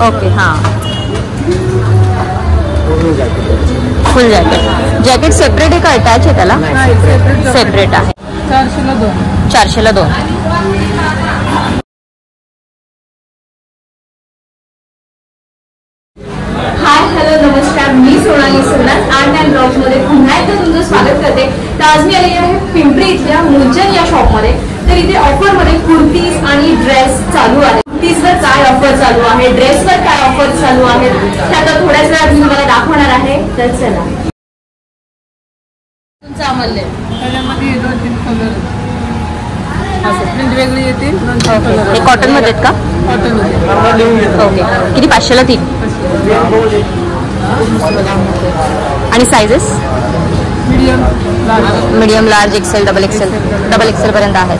Okay हां. फुल jacket. Jacket separate आहे का अटॅच आहे त्याला? सेपरेट आहे. 400ला 2. 400ला 2. हाय हॅलो नमस्कार, मी Sonali Surnath art and blogs मध्ये पुन्हा एकदा तुमचं स्वागत करते. तर आज मी आलेली आहे पिंपरी इथल्या मुंचन या शॉपमध्ये. तर इथे ऑफरमध्ये कुर्तीज आणि ड्रेस चालू आहे. कुर्तीजवर काय ऑफर चालू आहे, ड्रेसवर काय ऑफर चालू आहे, ते आता थोड्याच वेळात मी तुम्हाला दाखवणार आहे. तर चला. तुमचं अमल्य त्याच्यामध्ये 2-3 कलर प्रिंट वेगळी येतील. हे कॉटन मध्ये आहेत का? कॉटन मध्ये. ओके. किती? 500ला 3. आणि sizes? Medium, large, XL, double XL पर्यंत आहेत.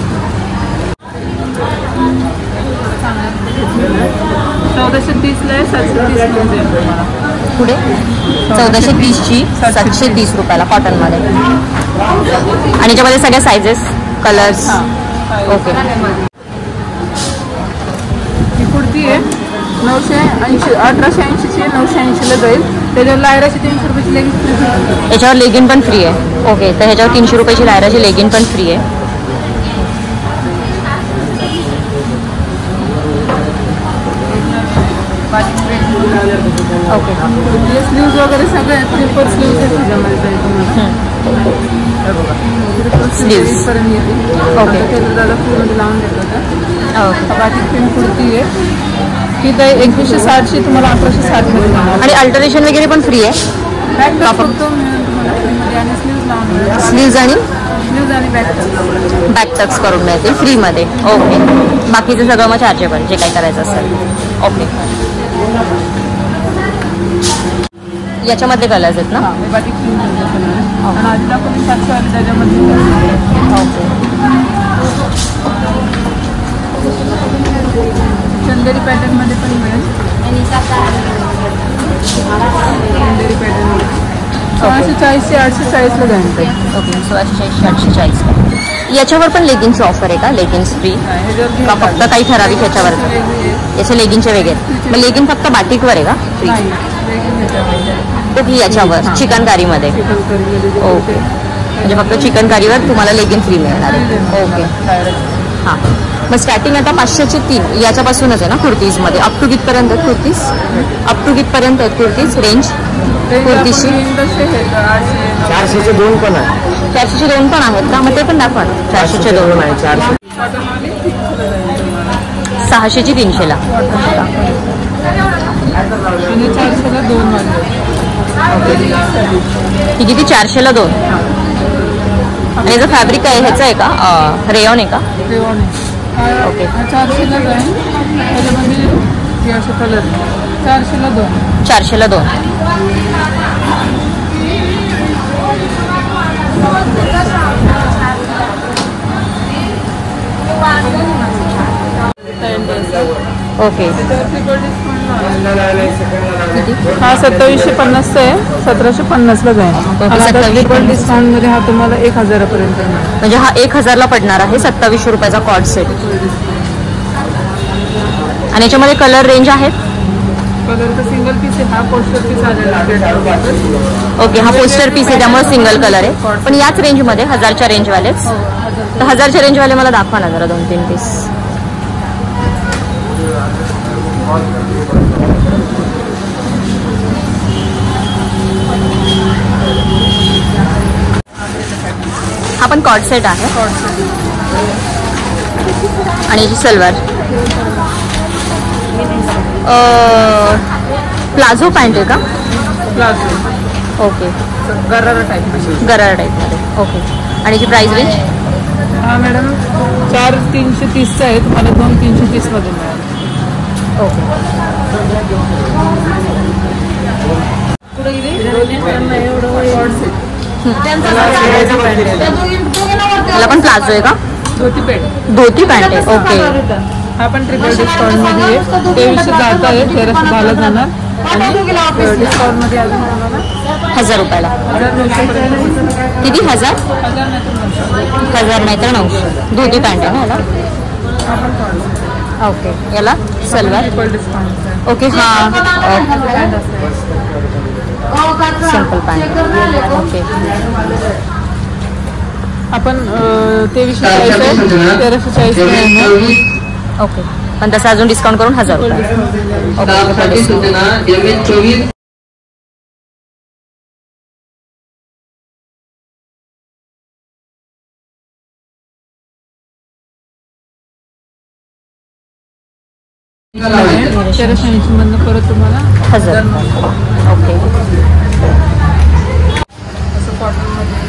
1430 ला 730 पुढे 1430 ची 730 रुपयाला कॉटन मध्ये. आणि याच्यामध्ये सगळ्या साइजेस, कलर्स. ओके. ही कुर्ती आहे 980, 1880 ची 980 ला जाईल. त्याच्यावर लायराची 300 रुपयाची लेगिन. याच्यावर लेगिन पण फ्री आहे. ओके. तर ह्याच्यावर 300 रुपयाची लायराची लेगिन पण फ्री आहे. ओके. स्लीव्ज वगैरे सगळे ट्रिपल स्लीव्ज आहेत त्याच्यामध्ये स्लीव्ज पर्यंत येते. ओके. दादा पूर्ण लावून देत होता. ओके. बाकी प्रिंट कुर्ती आहे ही तर 2160 ची तुम्हाला 1860 मध्ये. आणि अल्टरेशन वगैरे पण फ्री आहे. बॅक टक्स फक्त तुम्हाला फ्रीमध्ये आणि स्लीव्ज लावून स्लीव्ज आणि बॅक टक्स करून मिळतील फ्रीमध्ये. ओके. बाकीचं सगळं मग चार्जेबल जे काही करायचं असेल. ओके. याच्यामध्ये कलर्स आहेत ना? बाकी आणि आजला पण 700 त्याच्यामध्ये. ओके. चंदेरी पॅटर्न मध्ये पण मिळेल. चंदेरी पॅटर्न 1640 ते 840 ला जाईल. ओके. 1640 840. याच्यावर पण लेगिन्स ऑफर आहे का? लेगिन्स फ्री का फक्त काही ठराविक याच्यावर? याचे लेगिनचे वेगळे. मग लेगिन फक्त बाटिकवर आहे का फ्री? ओके. याच्यावर चिकनकारीमध्ये. ओके. म्हणजे फक्त चिकनकारीवर तुम्हाला लेगिन फ्री मिळणार आहे. ओके. हां. मग स्टार्टिंग आता 500 चे 3 याच्यापासूनच आहे ना कुर्तीजमध्ये? अप टू कितपर्यंत आहेत कुर्तीज? अप टू कितपर्यंत आहेत कुर्तीज रेंज कुर्तीची? 400 चे 2 पण आहे. 400 चे 2 पण आहेत का? मग ते पण दाखवा. 400 चे 2 आहे. 600 ची 300 ला. 400 ला 2 ही किती? 400 ला 2. आणि याचं फॅब्रिक आहे ह्याचं आहे का? रेयॉन आहे का? ओके. 400 ला जाईल. त्याच्यामध्ये असे कलर 400 ला 2. 400 ला 2. ओके. हा 2750 आहे. 1750 ला जाईल. ट्रिपल डिस्काउंट मध्ये हा तुम्हाला 1000 पर्यंत. म्हणजे हा 1000 ला पडणार आहे. 2700 रुपयाचा कॉर्ड सेट. आणि याच्यामध्ये कलर रेंज आहेत? कलर तर सिंगल पीस आहे. हा पोस्टर पीस आलेला. ओके. हा पोस्टर पीस आहे त्यामुळे सिंगल कलर आहे. पण याच रेंजमध्ये 1000च्या रेंजवालेच. तर 1000च्या रेंजवाले मला दाखवा ना जरा 2-3 पीस. हा पण कॉर्ड सेट आहे. आणि याची सलवार प्लाझो पॅन्ट आहे का? प्लाझो. ओके. गरारा टाईपमध्ये. ओके. आणि याची प्राइस रेंज? हा मॅडम 4330 आहे. तुम्हाला 2330 मध्ये मिळेल. ओके. मला पण प्लाझो आहे का? धोती पॅन्ट आहे. ओके. हा पण ट्रिपल डिस्काउंट मध्ये आहे. 2300 जात आहे. 1300 घाला जाणार. आणि डिस्काउंट मध्ये अजून 1000 रुपयाला. किती? 1000 नाही तर 900. धोती पॅन्ट आहे ना याला? ओके. याला सलवार ट्रिपल डिस्काउंट. ओके हां सिंपल पॅन्ट ओके. आपण 2340 आहे 1340 ओके पण तसं अजून डिस्काउंट करून 1000 रुपये. ओके 1380 मधनं परत तुम्हाला 1000 ओके. असं कॉटनमध्ये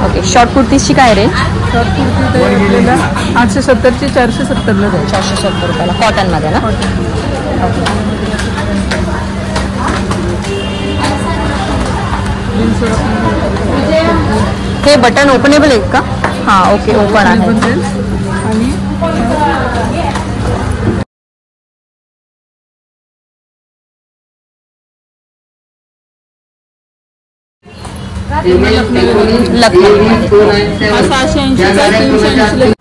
ओके शॉर्ट कुर्तीजची काय रे? शॉर्ट कुर्ती तर आपल्याला 870 ची 470 ला जाईल. 470 रुपयाला कॉटनमध्ये ना. ओके हे बटन ओपनेबल आहेत का? हां ओके ओपन आहे. आणि लखनऊ 680 चा 380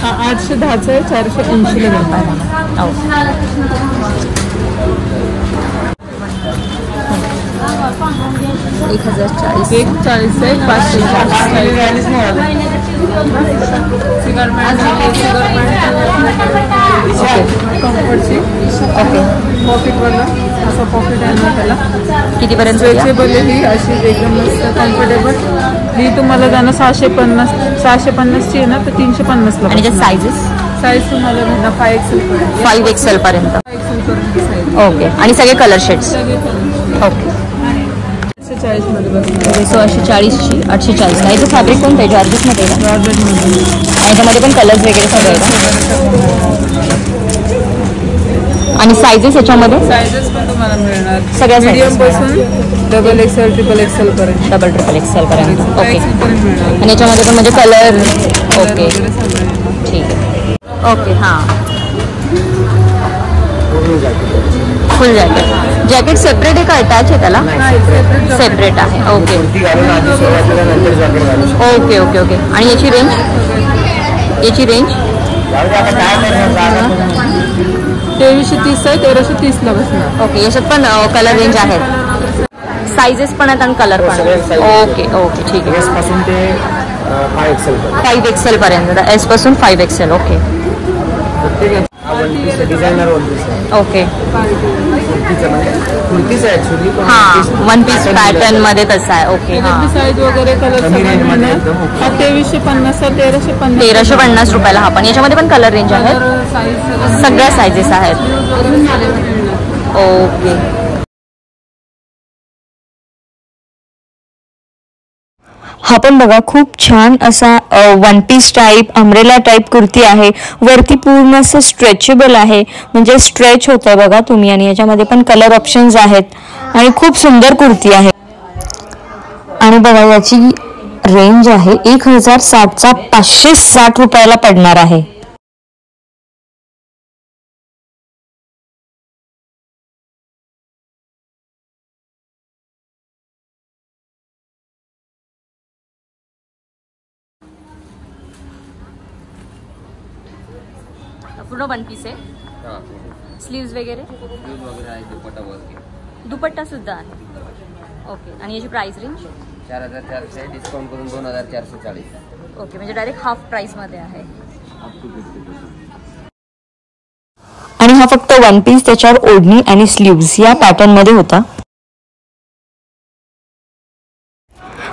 810 चा 480 ला जाईल. 1040 140 आहे 540 कम्फर्टची ओके पॉकेटवाला असं पॉकेट आहे ना त्याला कितीपर्यंत? स्ट्रेचेबल आहे ही अशी एकदम मस्त कम्फर्टेबल. ही तुम्हाला जाणं 650 ची आहे ना तर 350 ला. आणि त्यात सायझेस साईज तुम्हाला भेटणार 5XL पर्यंत 5XL पर्यंत. 5XL पर्यंत साईज ओके आणि सगळे कलर शेड्स ओके. 840 मध्ये बसणार 840 ची 840 नाही तर फॅब्रिक कोणतं आहे? जॉर्जेटमध्ये का? जॉर्जेटमध्ये आणि त्यामध्ये पण कलर्स वगैरे सगळे आहे का? आणि सायझेस याच्यामध्ये साईजेस पण तुम्हाला मिळणार सगळ्या मीडियम sizes पासून XXL XXL पर्यंत डबल XXL पर्यंत ओके. 5XL पर्यंत मिळणार. आणि याच्यामध्ये पण म्हणजे कलर ओके वगैरे सगळं आहे. ठीक आहे ओके हां. फुल जॅकेट जॅकेट सेपरेट आहे का अटॅच आहे त्याला? नाही सेपरेट सेपरेट आहे ओके ओके ओके ओके. आणि याची रेंज 2330 आहे 1330 ला बसणार. ओके याच्यात पण कलर रेंज आहेत सायझेस पण आहेत आणि कलर पण आहेत. ओके ओके ठीक आहे. पासून ते 5XL 5XL पर्यंत एस पासून 5XL okay designer one piece okay कुर्तीच आहे ऍक्च्युली. हां वन पीस पॅटर्न मध्ये तसं आहे ओके हां. साईज वगैरे कलर कमी range मध्ये एकदम. 2350 1350 1350 रुपयाला हा. पण याच्यामध्ये पण कलर रेंज आहेत साईज सगळ्या सायझेस आहेत ओके. हा पण बघा खूप छान असा one piece type umbrella type kurti आहे. वरती पूर्ण असं स्ट्रेचेबल आहे म्हणजे स्ट्रेच होतं बघा तुम्ही. आणि याच्यामध्ये पण कलर ऑप्शन्स आहेत आणि खूप सुंदर कुर्ती आहे. आणि बघा याची रेंज आहे 1060 चा 560 रुपयाला पडणार आहे. पूर्ण वन पीस आहे. स्लीव्स वगैरे दुपट्टा सुद्धा आहे ओके. आणि याची प्राइस रेंज 4400 डिस्काउंट करून 2440. ओके म्हणजे डायरेक्ट हाफ प्राइस मध्ये आहे. आणि हा फक्त वन पीस त्याच्यावर ओढणी आणि स्लीव्स या पॅटर्न मध्ये होता.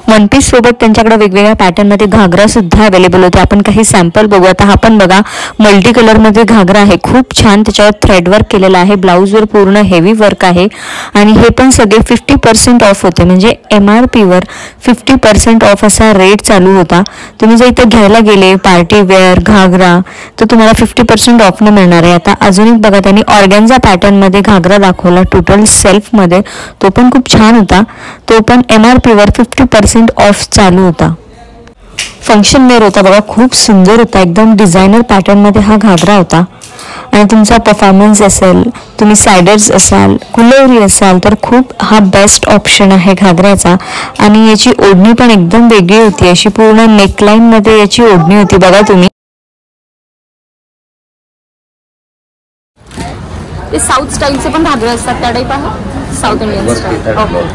वन पीस सोबत त्यांच्याकडे वेगवेगळ्या पॅटर्न मध्ये घागरा सुद्धा अवेलेबल होते. आपण काही सॅम्पल बघू. आता हा पण बघा मल्टी कलर मध्ये घागरा आहे खूप छान. त्याच्यावर थ्रेड वर्क केलेला आहे. ब्लाऊजवर पूर्ण हेवी वर्क आहे. आणि हे पण सगळे 50% ऑफ होते म्हणजे MRP वर 50% ऑफ असा रेट चालू होता. तुम्ही जर इथे घ्यायला गेले पार्टी वेअर घागरा तर तुम्हाला 50% ऑफने मिळणार आहे. आता अजून एक बघा त्यांनी ऑर्गॅन्झा पॅटर्न मध्ये घागरा दाखवला टोटल सेल्फ मध्ये. तो पण खूप छान होता. तो पण MRP वर 50% ऑफ चालू होता. फंक्शन वेअर होता बघा खूप सुंदर होता. एकदम डिझायनर पॅटर्न मध्ये हा घागरा होता. आणि तुमचा परफॉर्मन्स असेल तुम्ही सायडर्स असाल कुलेवरी असाल तर खूप हा बेस्ट ऑप्शन आहे घागऱ्याचा. आणि याची ओढणी पण एकदम वेगळी होती. अशी पूर्ण नेकलाईन मध्ये याची ओढणी होती बघा तुम्ही. ते साऊथ स्टाईलचे पण घागरे असतात त्या टाईप आहे, साऊथ इंडियन वरती style. third okay. floor.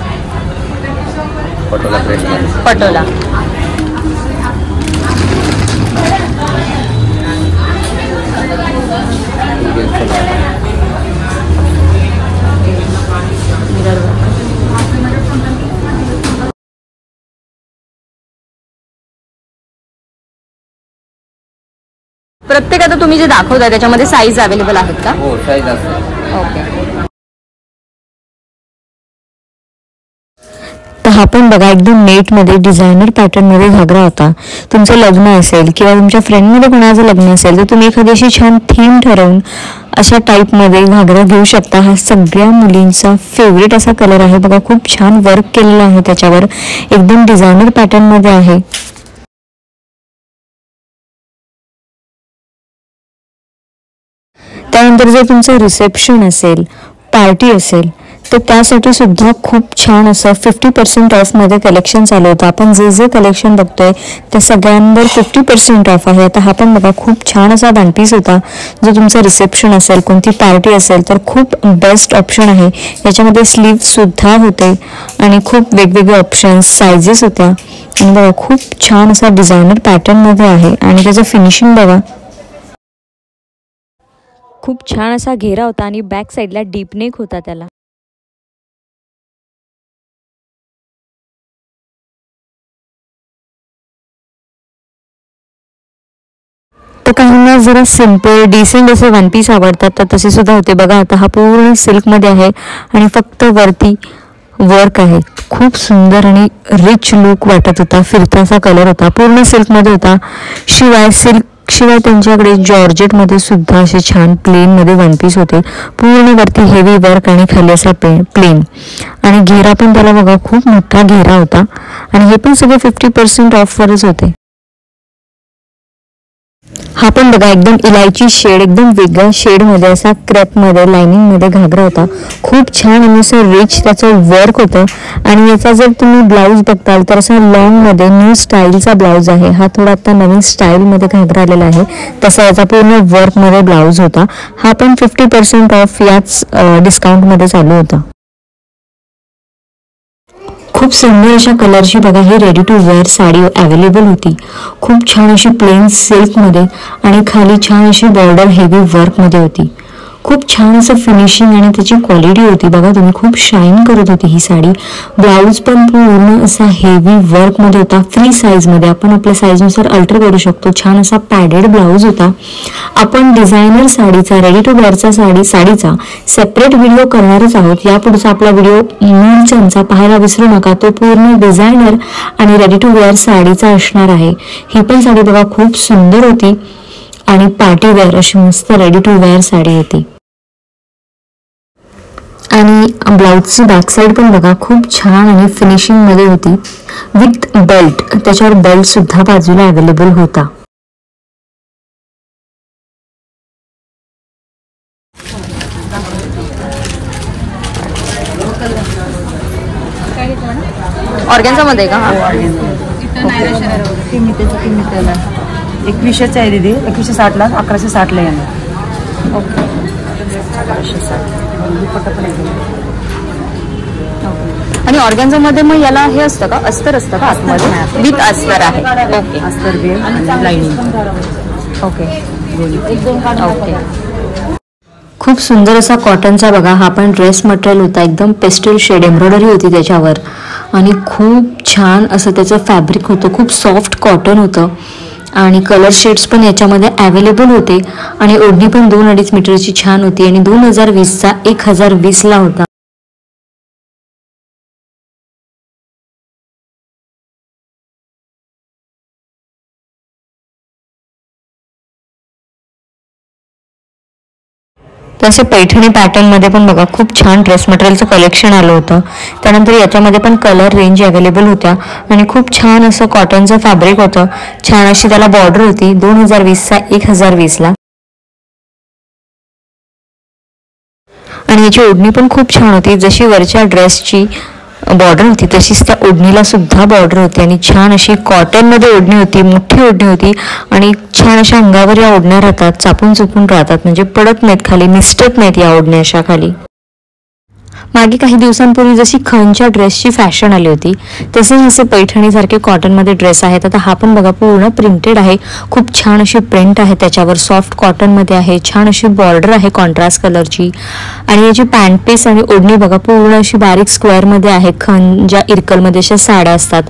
Patola print मध्ये. पटोला. प्रत्येक आता तुम्ही जे दाखवताय त्याच्यामध्ये साईज अवेलेबल आहेत का? हो साईज असते. ओके. तर हा पण बघा एकदम नेटमध्ये डिझायनर पॅटर्नमध्ये घागरा होता. तुमचं लग्न असेल किंवा तुमच्या फ्रेंडमध्ये कोणाचं लग्न असेल तर तुम्ही एखादी अशी छान थीम ठरवून अशा टाईपमध्ये घागरा घेऊ शकता. हा सगळ्या मुलींचा फेवरेट असा कलर आहे बघा. खूप छान वर्क केलेलं आहे त्याच्यावर, एकदम डिझायनर पॅटर्नमध्ये आहे. त्यानंतर जर तुमचं रिसेप्शन असेल, पार्टी असेल तर त्यासाठी सुद्धा खूप छान असं 50% ऑफमध्ये कलेक्शन चालू होतं. आपण जे जे कलेक्शन बघतोय त्या सगळ्यांवर 50% ऑफ आहे. आता हा पण बघा खूप छान असा वन पीस होता. जर तुमचं रिसेप्शन असेल, कोणती पार्टी असेल तर खूप बेस्ट ऑप्शन आहे. याच्यामध्ये स्लीव्ह सुद्धा होते आणि खूप वेगवेगळे ऑप्शन्स, सायझेस होत्या आणि बघा खूप छान असा डिझायनर पॅटर्नमध्ये आहे आणि त्याचं फिनिशिंग बघा. खूप छान असा घेरा होता आणि बॅक साईडला डीप नेक होता त्याला. तर काहींना जरा सिम्पल डिसेंट असे वन पीस आवडतात तर तसे सुद्धा होते बघा. आता हा पूर्ण सिल्कमध्ये आहे आणि फक्त वरती वर्क आहे. खूप सुंदर आणि रिच लुक वाटत होता. फिरताचा कलर होता, पूर्ण सिल्कमध्ये होता. शिवाय त्यांच्याकडे जॉर्जेटमध्ये सुद्धा असे छान प्लेनमध्ये वन पीस होते. पूर्ण वरती हेवी वर्क आणि खाली असा प्लेन आणि घेरा पण त्याला बघा खूप मोठा घेरा होता आणि हे पण सगळे 50% ऑफवरच होते. हा पण बघा एकदम इलायची शेड, एकदम वेगळ्या शेडमध्ये असा क्रेपमध्ये लाइनिंगमध्ये घागरा होता. खूप छान आणि असं रिच त्याचं वर्क होतं आणि याचा जर तुम्ही ब्लाऊज बघताल तर असा लॉंगमध्ये न्यू स्टाईलचा ब्लाऊज आहे. हा थोडा आता नवीन स्टाईलमध्ये घागरा आलेला आहे. तसा याचा पूर्ण वर्कमध्ये ब्लाऊज होता. हा पण 50% ऑफ याच डिस्काउंटमध्ये चालू होता. खूप सुंदर अशा कलरची बघा ही ready to wear sari available होती. खूप छान अशी प्लेन सिल्कमध्ये आणि खाली छान अशी बॉर्डर हेवी वर्कमध्ये होती. खूप छान असं फिनिशिंग आणि त्याची क्वालिटी होती बघा. तुम्ही खूप शाईन करत होती ही साडी. ब्लाऊज पण पूर्ण असा हेवी वर्कमध्ये होता, फ्री साईजमध्ये. आपण आपल्या साईजनुसार अल्टर करू शकतो. छान असा पॅडेड ब्लाऊज होता. आपण डिझायनर साडीचा, रेडी टू वेअरचा साडीचा सेपरेट व्हिडिओ करणारच आहोत. यापुढचा आपला व्हिडिओ मूलचंदचा पाहायला विसरू नका. तो पूर्ण डिझायनर आणि रेडी टू वेअर साडीचा असणार आहे. ही पण साडी बघा खूप सुंदर होती आणि पार्टी वेअर अशी मस्त रेडी टू वेअर साडी होती. आणि ब्लाऊजची बॅक साईड पण बघा खूप छान आणि फिनिशिंग मध्ये होती विथ बेल्ट. त्याच्यावर बेल्ट सुद्धा बाजूला अवेलेबल होता. ऑर्गॅन्झा मध्ये का? किमतीला 2100 आहे दीदी. 2160ला 1160ला येणार. ओके. 1260 आणि ऑर्गॅन्झा मध्ये मग याला हे असतं का, अस्तर असतं का आतमध्ये? विथ अस्तर आहे. ओके. अस्तर बेल आणि लाईनिंग. Okay okay. खूप सुंदर असा कॉटनचा बघा हा पण ड्रेस मटेरियल होता. एकदम पेस्टल शेड एम्ब्रॉयडरी होती त्याच्यावर आणि खूप छान असं त्याचं फॅब्रिक होतं. खूप सॉफ्ट कॉटन होतं आणि कलर शेड्स पण याच्यामध्ये अवेलेबल होते आणि ओढणी पण 2-2.5 मीटरची छान होती आणि 2020चा 1020ला होता. तसे पैठणी पॅटर्नमध्ये पण बघा खूप छान ड्रेस मटेरियलचं कलेक्शन आलं होतं. त्यानंतर याच्यामध्ये पण कलर रेंज अवेलेबल होत्या आणि खूप छान असं कॉटनचं फॅब्रिक होतं. छान अशी त्याला बॉर्डर होती 2020चा 1020ला आणि याची ओढणी पण खूप छान होती. जशी वरच्या ड्रेसची बॉर्डर होती तशीच त्या ओढणीला सुद्धा बॉर्डर होती आणि छान अशी कॉटनमध्ये ओढणी होती, मोठी ओढणी होती आणि छान अशा अंगावर या ओढण्या राहतात, चापून चुपून राहतात, म्हणजे पडत नाहीत खाली, निसटत नाहीत या ओढण्या अशा खाली. मागे काही दिवसांपूर्वी जशी खणच्या ड्रेसची फॅशन आली होती तसे असे पैठणीसारखे कॉटनमध्ये ड्रेस आहेत. आता हा पण बघा पूर्ण प्रिंटेड आहे, खूप छान अशी प्रिंट आहे त्याच्यावर, सॉफ्ट कॉटनमध्ये आहे, छान अशी बॉर्डर आहे कॉन्ट्रास्ट कलरची आणि याची पॅन्ट पीस आणि ओढणी बघा पूर्ण अशी बारीक स्क्वेअरमध्ये आहे. खण ज्या इरकलमध्ये अशा साड्या असतात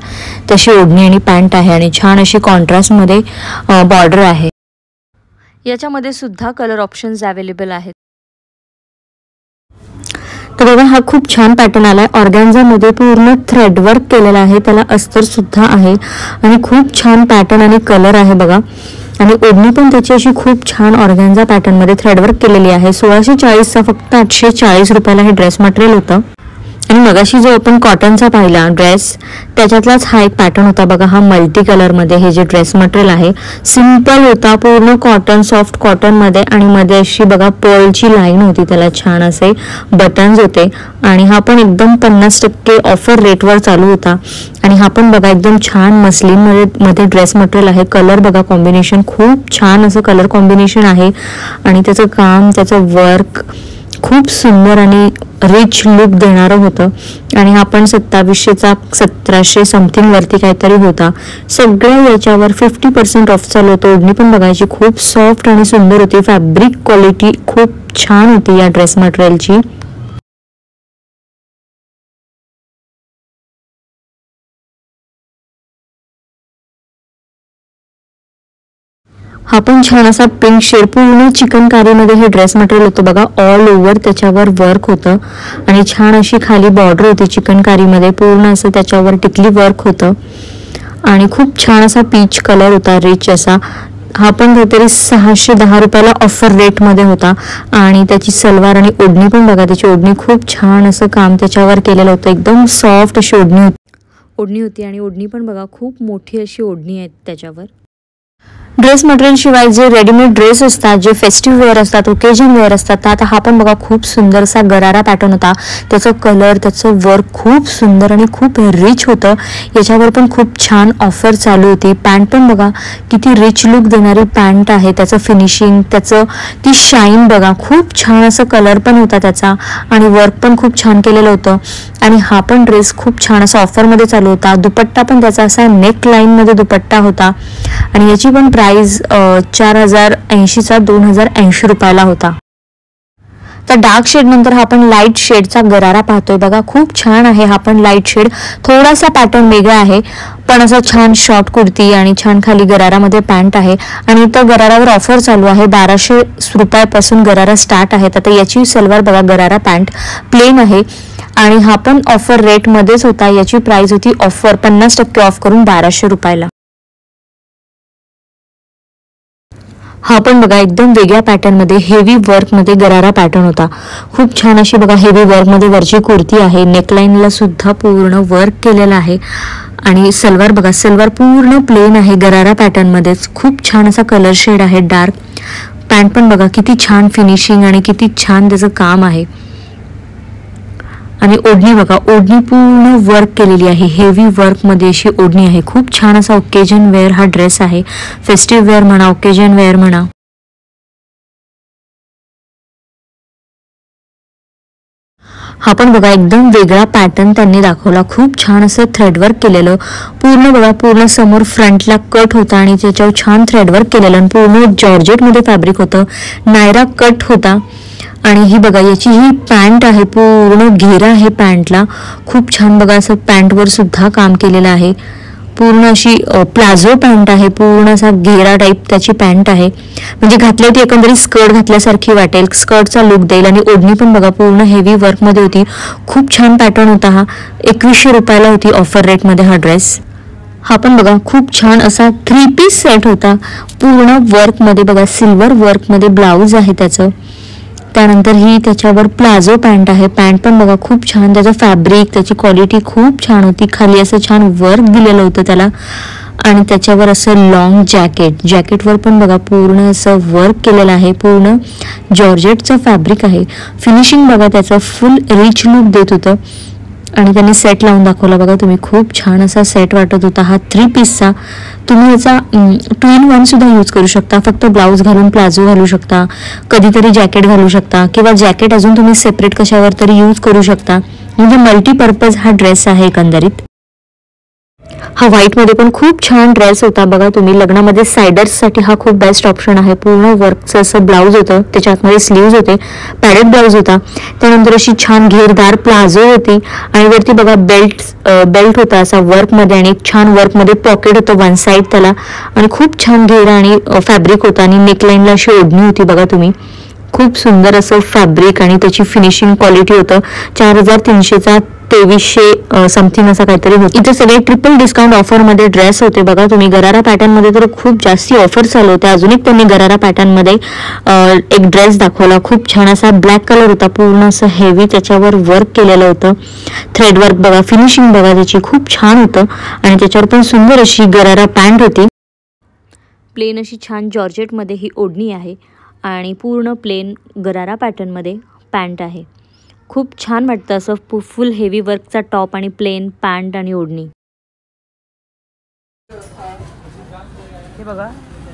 तशी ओढणी आणि पॅन्ट आहे आणि छान अशी कॉन्ट्रास्टमध्ये बॉर्डर आहे. याच्यामध्ये सुद्धा कलर ऑप्शन्स अवेलेबल आहेत. तर बघा हा खूप छान पॅटर्न आलाय, ऑर्गॅन्झामध्ये पूर्ण थ्रेड वर्क केलेला आहे, त्याला अस्तर सुद्धा आहे आणि खूप छान पॅटर्न आणि कलर आहे बघा. आणि ओढणी पण त्याची अशी खूप छान ऑर्गॅन्झा पॅटर्न मध्ये थ्रेडवर्क केलेली आहे. 1640चा फक्त 840 रुपयाला हे ड्रेस मटेरियल होतं. आणि मगाशी जो आपण कॉटनचा पाहिला ड्रेस त्याच्यातलाच हा एक पॅटर्न होता बघा. हा मल्टी कलर मध्ये हे जे ड्रेस मटेरियल आहे सिंपल होता, पूर्ण कॉटन, सॉफ्ट कॉटन मध्ये आणि मध्ये अशी बघा पर्लची लाईन होती, त्याला छान असे बटन्स होते आणि हा पण एकदम 50% ऑफर रेटवर चालू होता. आणि हा पण बघा एकदम छान मस्लिन मध्ये ड्रेस मटेरियल आहे. कलर बघा कॉम्बिनेशन खूप छान असं कलर कॉम्बिनेशन आहे आणि त्याचं काम, त्याचं वर्क खूप सुंदर आणि रिच लुक देणारं होतं. आणि हा पण 2700चा 1700 समथिंग वरती काहीतरी होता. सगळ्या याच्यावर 50% ऑफ चालू होतं. ओढणी पण बघायची खूप सॉफ्ट आणि सुंदर होती, फॅब्रिक क्वालिटी खूप छान होती या ड्रेस मटेरियलची. हा पण छान असा पिंक शेड, पूर्ण चिकनकारीमध्ये हे ड्रेस मटेरियल होतं बघा. ऑल ओव्हर त्याच्यावर वर्क होतं आणि छान अशी खाली बॉर्डर होती चिकनकारीमध्ये, पूर्ण असं त्याच्यावर टिकली वर्क होतं आणि खूप छान असा पीच कलर होता, रिच असा. हा पण काहीतरी 610 रुपयाला ऑफर रेटमध्ये होता. आणि त्याची सलवार आणि ओढणी पण बघा, त्याची ओढणी खूप छान असं काम त्याच्यावर केलेलं होतं, एकदम सॉफ्ट अशी ओढणी होती आणि ओढणी पण बघा खूप मोठी अशी ओढणी आहे त्याच्यावर. ड्रेस मटेरियल शिवाय जे रेडीमेड ड्रेस असतात, जे फेस्टिव्ह वेअर असतात, ओकेजन वेअर असतात, आता हा पण बघा खूप सुंदरसा गरारा पॅटर्न होता. त्याचं कलर, त्याचं वर्क खूप सुंदर आणि खूप रिच होतं. याच्यावर पण खूप छान ऑफर चालू होती. पॅन्ट पण बघा किती रिच लुक देणारी पॅन्ट आहे, त्याचं फिनिशिंग, त्याचं ती शाईन बघा, खूप छान असं कलर पण होता त्याचा आणि वर्क पण खूप छान केलेलं होतं. आणि हा पण ड्रेस खूप छान असा ऑफरमध्ये चालू होता. दुपट्टा पण त्याचा असा नेक लाईनमध्ये दुपट्टा होता आणि याची पण प्राइस 4080चा 2080 रुपयाला होता. तर डार्क शेड नंतर हा पण लाईट शेडचा गरारा पाहतोय बघा, खूप छान आहे. हा पण लाईट शेड, थोडासा पॅटर्न वेगळा आहे पण असं छान शॉर्ट कुर्ती आणि छान खाली गरारामध्ये पॅन्ट आहे. आणि तर गरारावर ऑफर चालू आहे, 1200 रुपयापासून गरारा स्टार्ट आहेत. आता याची सलवार बघा, गरारा पॅन्ट प्लेन आहे आणि हा पण ऑफर रेटमध्येच होता. याची प्राइस होती ऑफर 50% ऑफ करून 1200 रुपयाला. हा पण बघा एकदम वेगळ्या पॅटर्नमध्ये हेवी वर्कमध्ये गरारा पॅटर्न होता. खूप छान अशी बघा हेवी वर्कमध्ये वरची कुर्ती आहे, नेकलाईनला सुद्धा पूर्ण वर्क केलेलं आहे. आणि सलवार बघा, सलवार पूर्ण प्लेन आहे गरारा पॅटर्नमध्येच, खूप छान असा कलर शेड आहे डार्क. पॅन्ट पण बघा किती छान फिनिशिंग आणि किती छान त्याचं काम आहे. आणि ओढणी बघा, ओढणी पूर्ण वर्क केलेली आहे, हेवी वर्क मध्ये अशी ओढणी आहे. खूप छान असा ओकेजन वेअर हा ड्रेस आहे, फेस्टिव्ह वेअर म्हणा, ओकेजन वेअर म्हणा. हा पण बघा एकदम वेगळा पॅटर्न त्यांनी दाखवला, खूप छान असं थ्रेडवर्क केलेलं, पूर्ण बघा पूर्ण समोर फ्रंटला कट होता आणि त्याच्यावर छान थ्रेडवर्क केलेलं आणि पूर्ण जॉर्जेट मध्ये फॅब्रिक होतं, नायरा कट होता. आणि ही बघा याची ही पॅन्ट आहे, पूर्ण घेरा आहे पॅन्टला, खूप छान बघा असं पॅन्टवर सुद्धा काम केलेलं आहे. पूर्ण अशी प्लाझो पॅन्ट आहे, पूर्ण असा घेरा टाईप त्याची पॅन्ट आहे, म्हणजे घातल्यावरती एकंदरीत स्कर्ट घातल्यासारखी वाटेल, स्कर्टचा लुक देईल. आणि ओढणी पण बघा पूर्ण हेवी वर्कमध्ये होती, खूप छान पॅटर्न होता. हा 2100 रुपयाला होती ऑफर रेटमध्ये हा ड्रेस. हा पण बघा खूप छान असा 3 पीस सेट होता, पूर्ण वर्कमध्ये बघा, सिल्वर वर्कमध्ये ब्लाऊज आहे त्याचं. त्यानंतर ही त्याच्यावर प्लाझो पॅन्ट आहे, पॅन्ट पण बघा खूप छान, त्याचं फॅब्रिक, त्याची क्वालिटी खूप छान होती. खाली असं छान वर्क दिलेलं होतं त्याला आणि त्याच्यावर असं लॉंग जॅकेट, जॅकेटवर पण बघा पूर्ण असं वर्क केलेलं आहे, पूर्ण जॉर्जेटचं फॅब्रिक आहे. फिनिशिंग बघा त्याचं फुल रिच लुक देत होतं आणि त्यांनी सेट लावून दाखवला बघा तुम्ही. खूप छान असा सेट वाटत होता हा 3 पीसचा. तुम्ही याचा 2-in-1 सुद्धा यूज करू शकता. फक्त ब्लाऊज घालून प्लाझो घालू शकता, कधीतरी जॅकेट घालू शकता, किंवा जॅकेट अजून तुम्ही सेपरेट कशावर तरी यूज करू शकता. म्हणजे मल्टीपर्पज हा ड्रेस आहे एकंदरीत. हा व्हाईट मध्ये पण खूप छान ड्रेस होता बघा तुम्ही. लग्नामध्ये सायडर्स साठी हा खूप बेस्ट ऑप्शन आहे. पूर्ण वर्कचं असं ब्लाऊज होतं, त्याच्या आतमध्ये स्लीव्ज होते, पॅडेड ब्लाऊज होता. त्यानंतर अशी छान घेरदार प्लाझो होती आणि वरती बघा बेल्ट होता असा वर्क मध्ये, आणि छान वर्क मध्ये पॉकेट होतं वन साइड त्याला, आणि खूप छान घेर आणि फॅब्रिक होता, आणि नेकलाईनला अशी ओढणी होती बघा तुम्ही. खूप सुंदर असं फॅब्रिक आणि त्याची फिनिशिंग क्वालिटी होतं. 4300चा 2300 समथिंग असा काहीतरी होतं. इथे सगळे ट्रिपल डिस्काउंट ऑफर मध्ये ड्रेस होते बघा तुम्ही. गरारा पॅटर्न मध्ये तर खूप जास्ती ऑफर चालू होते. अजून एक त्यांनी गरारा पॅटर्न मध्ये एक ड्रेस दाखवला. खूप छान असा ब्लॅक कलर होता, पूर्ण असं हेवी त्याच्यावर वर्क केलेलं होतं. थ्रेड वर्क बघा, फिनिशिंग बघा त्याची खूप छान होतं. आणि त्याच्यावर पण सुंदर अशी गरारा पॅन्ट होती. प्लेन अशी छान जॉर्जेट मध्ये ही ओढणी आहे आणि पूर्ण प्लेन गरारा पॅटर्न मध्ये पॅन्ट आहे. खूप छान वाटतं असं फुल हेवी वर्कचा टॉप आणि प्लेन पॅन्ट आणि ओढणी. हे बघा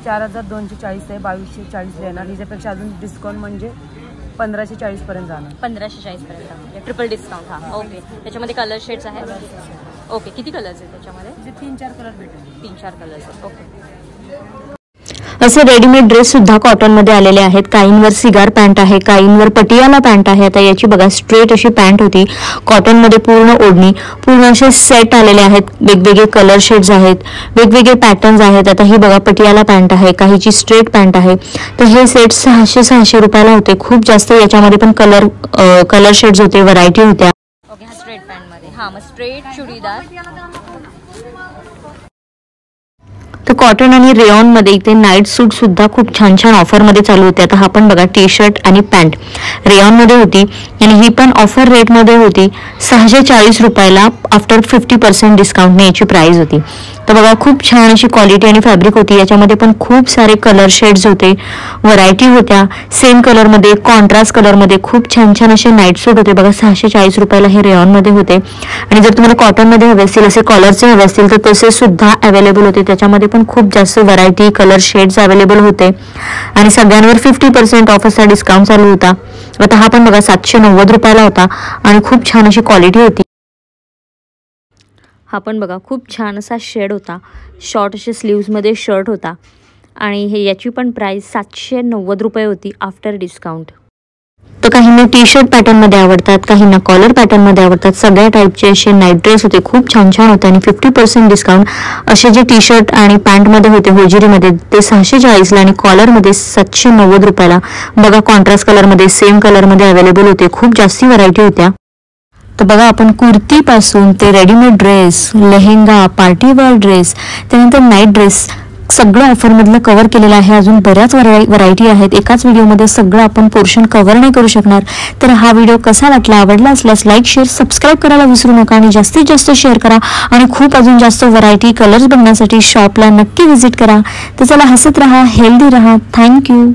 4240 आहे, 2240 देणार. हिच्यापेक्षा अजून डिस्काउंट म्हणजे 1540 पर्यंत जाणार. 1540 पर्यंत ट्रिपल डिस्काउंट. हा ओके. त्याच्यामध्ये कलर शेड्स आहेत. ओके. किती कलर्स आहेत त्याच्यामध्ये? 3-4 कलर भेटेल. 3-4 कलर्स आहेत. ओके. असे रेडीमेड ड्रेस सुद्धा कॉटन मध्ये आलेले आहेत. काहींवर सिगार पॅन्ट आहे, काहींवर पटियाला पॅन्ट आहे. आता याची बघा स्ट्रेट अशी पॅन्ट होती, कॉटन मध्ये पूर्ण ओढणी, पूर्ण असे सेट आलेले आहेत. वेगवेगळे कलर शेड्स आहेत, वेगवेगळे पॅटर्न्स आहेत. आता ही बघा पटियाला पॅन्ट आहे, काहीची स्ट्रेट पॅन्ट आहे. तर हे सेट 600 रुपयाला होते. खूप जास्त याच्यामध्ये पण कलर शेड्स होते, व्हरायटी होत्या. ओके. हा स्ट्रेट पॅन्ट मध्ये. हा मग स्ट्रेट चुडीदार. तर कॉटन आणि रेयॉन मध्ये इथे नाईट सूट सुद्धा खूप छान छान ऑफर मध्ये चालू होते. आता हा पण बघा टी शर्ट आणि पॅन्ट रेयॉन मध्ये होती आणि ही पण ऑफर रेट मध्ये होती. 640 रुपयाला आफ्टर 50% डिस्काउंटने याची प्राइस होती. तर बघा खूप छान अशी क्वालिटी आणि फॅब्रिक होती. याच्यामध्ये पण खूप सारे कलर शेड्स होते, व्हरायटी होत्या. सेम कलर मध्ये, कॉन्ट्रास्ट कलर मध्ये खूप छान छान असे नाईट सूट होते बघा. 640 रुपयाला हे रेयॉन मध्ये होते. आणि जर तुम्हाला कॉटन मध्ये हवे असतील, असे कॉलरचे हवे असतील, तर तसे सुद्धा अवेलेबल होते. त्याच्यामध्ये पण खूप जास्त व्हरायटी, कलर शेड्स अवेलेबल होते. आणि सगळ्यांवर 50% ऑफ असा डिस्काउंट चालू होता. आता हा पण बघा 790 रुपयाला होता आणि खूप छान अशी क्वालिटी होती. हा पण बघा खूप छान असा शेड होता, शॉर्ट असे स्लीव्समध्ये शर्ट होता. आणि हे याची पण प्राइस 790 रुपये होती आफ्टर डिस्काउंट. तर काहींना टी शर्ट पॅटर्नमध्ये आवडतात, काहींना कॉलर पॅटर्नमध्ये आवडतात. सगळ्या टाईपचे असे नाईट ड्रेस होते, खूप छान छान होते. आणि 50% डिस्काउंट असे जे टी शर्ट आणि पॅन्टमध्ये होते होजिरीमध्ये ते 640ला आणि कॉलरमध्ये 790 रुपयाला. बघा कॉन्ट्रास्ट कलरमध्ये, सेम कलरमध्ये अवेलेबल होते. खूप जास्ती व्हरायटी होत्या. तर बघा आपण कुर्तीपासून ते readymade dress, lehenga, partywear dress, त्यानंतर नाईट ड्रेस सगळं ऑफरमधलं कव्हर केलेलं आहे. अजून बऱ्याच व्हरायटी आहेत. एकाच व्हिडिओमध्ये सगळं आपण पोर्शन कव्हर नाही करू शकणार. तर हा व्हिडिओ कसा वाटला, आवडला असल्यास लाईक, शेअर, सबस्क्राईब करायला विसरू नका आणि जास्तीत जास्त शेअर करा. आणि खूप अजून जास्त व्हरायटी, कलर्स बघण्यासाठी शॉपला नक्की व्हिजिट करा. तर चला हसत राहा, हेल्दी राहा. थँक्यू.